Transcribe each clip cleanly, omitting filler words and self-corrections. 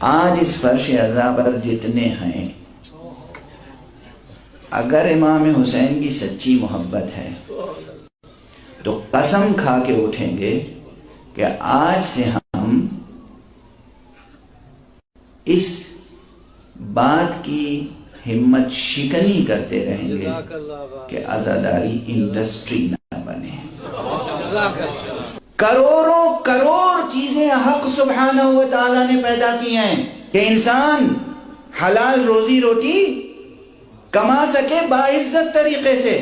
آج اس فرش عزا پر جتنے ہیں، اگر امام حسین کی سچی محبت ہے تو قسم کھا کے اٹھیں گے کہ آج سے ہم اس بات کی ہمت شکنی کرتے رہیں گے کہ عزاداری انڈسٹری نہ بنے۔ کروڑوں کروڑ چیزیں حق سبحانہ و تعالیٰ نے پیدا کی ہیں کہ انسان حلال روزی روٹی کما سکے باعزت طریقے سے،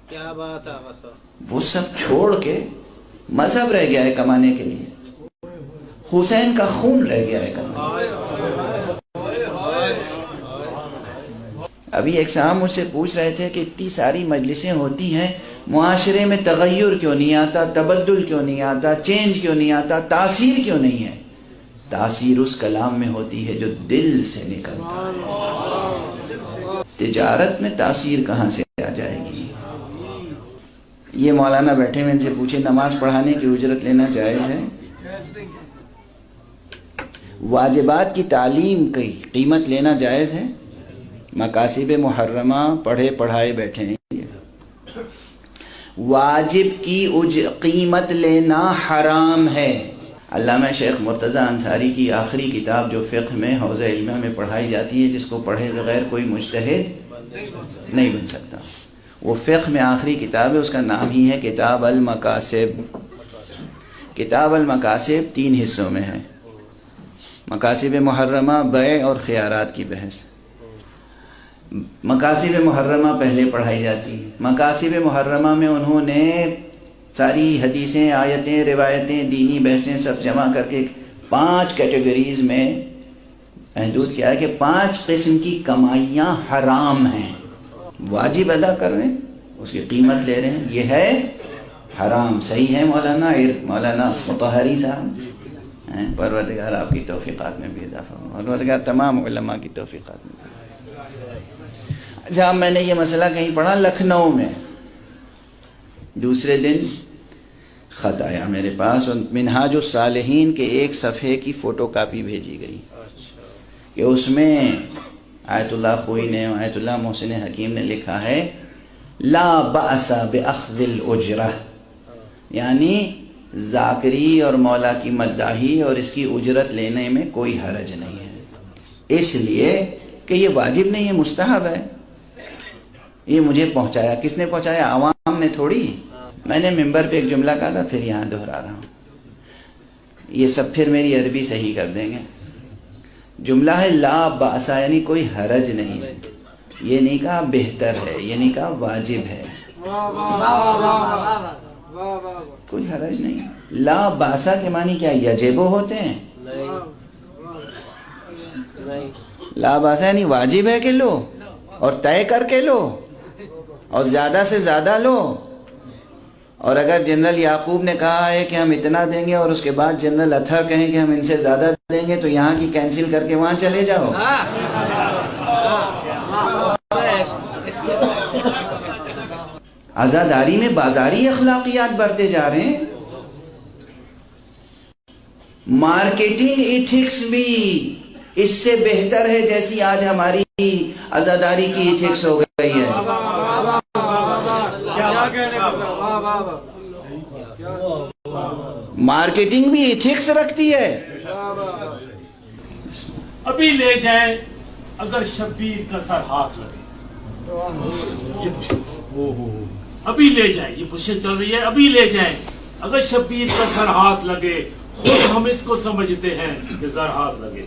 کیا بات ہے، وہ سب چھوڑ کے مذہب رہ گیا ہے کمانے کے لیے، حسین کا خون رہ گیا ہے کمانے۔ ابھی ایک صاحب مجھ سے پوچھ رہے تھے کہ اتنی ساری مجلسیں ہوتی ہیں، معاشرے میں تغیر کیوں نہیں آتا، تبدل کیوں نہیں آتا، چینج کیوں نہیں آتا، تاثیر کیوں نہیں ہے؟ تاثیر اس کلام میں ہوتی ہے جو دل سے نکلتا ہے۔ تجارت میں تاثیر کہاں سے آ جائے گی؟ یہ مولانا بیٹھے میں ان سے پوچھے نماز پڑھانے کی اجرت لینا جائز ہے؟ واجبات کی تعلیم کی قیمت لینا جائز ہے؟ مقاصد محرمہ پڑھے پڑھائے بیٹھے ہیں، واجب کی قیمت لینا حرام ہے۔ علامہ شیخ مرتضی انصاری کی آخری کتاب جو فقہ میں حوزہ علمیہ میں پڑھائی جاتی ہے، جس کو پڑھے بغیر کوئی مجتہد نہیں بن سکتا، وہ فقہ میں آخری کتاب ہے، اس کا نام ہی ہے کتاب المقاصد۔ کتاب المقاصد 3 حصوں میں ہے، مقاصد محرمہ، بیع اور خیارات کی بحث۔ مقاصد محرمہ پہلے پڑھائی جاتی ہے۔ مقاصد محرمہ میں انہوں نے ساری حدیثیں، آیتیں، روایتیں، دینی بحثیں سب جمع کر کے 5 کیٹیگریز میں محدود کیا ہے کہ 5 قسم کی کمائیاں حرام ہیں، واجب ادا کر رہے ہیں، اس کی قیمت لے رہے ہیں، یہ ہے حرام۔ صحیح ہے مولانا مطہری صاحب؟ پروردگار آپ کی توفیقات میں بھی اضافہ ہو، پروردگار تمام علماء کی توفیقات میں۔ اچھا، میں نے یہ مسئلہ کہیں پڑھا لکھنؤ میں، دوسرے دن خط آیا میرے پاس اور منہاج الصالحین کے ایک صفحے کی فوٹو کاپی بھیجی گئی کہ اس میں آیت اللہ خوئی نے، آیت اللہ محسن حکیم نے لکھا ہے لا بأس بأخذ الأجرہ، یعنی ذاکری اور مولا کی مداحی اور اس کی اجرت لینے میں کوئی حرج نہیں ہے، اس لیے کہ یہ واجب نہیں ہے، مستحب ہے۔ یہ مجھے پہنچایا، کس نے پہنچایا؟ عوام نے تھوڑی۔ میں نے ممبر پہ ایک جملہ کہا تھا، پھر یہاں دہرا رہا ہوں، یہ سب پھر میری عربی صحیح کر دیں گے۔ جملہ ہے لا بأسا، یعنی کوئی حرج نہیں ہے، یہ نہیں کہا بہتر ہے، یہ نہیں کہا واجب ہے، کوئی حرج نہیں۔ لا بأسا کے معنی کیا یجب ہوتے ہیں؟ لا بأسا یعنی واجب ہے کہ لو اور طے کر کے لو اور زیادہ سے زیادہ لو۔ اور اگر جنرل یعقوب نے کہا ہے کہ ہم اتنا دیں گے اور اس کے بعد جنرل اطہر کہیں کہ ہم ان سے زیادہ دیں گے، تو یہاں کی کینسل کر کے وہاں چلے جاؤ۔ عزاداری میں بازاری اخلاقیات برتے جا رہے ہیں، مارکیٹنگ ایتھکس بھی اس سے بہتر ہے جیسی آج ہماری عزاداری کی ایتھکس ہو گئی ہے۔ مارکیٹنگ بھی ایتھکس رکھتی ہے۔ ابھی لے جائیں اگر شبیر کا سر ہاتھ لگے، ابھی لے جائیں، یہ پوزیشن چل رہی ہے، ابھی لے جائیں اگر شبیر کا سر ہاتھ لگے، خود ہم اس کو سمجھتے ہیں کہ سر ہاتھ لگے۔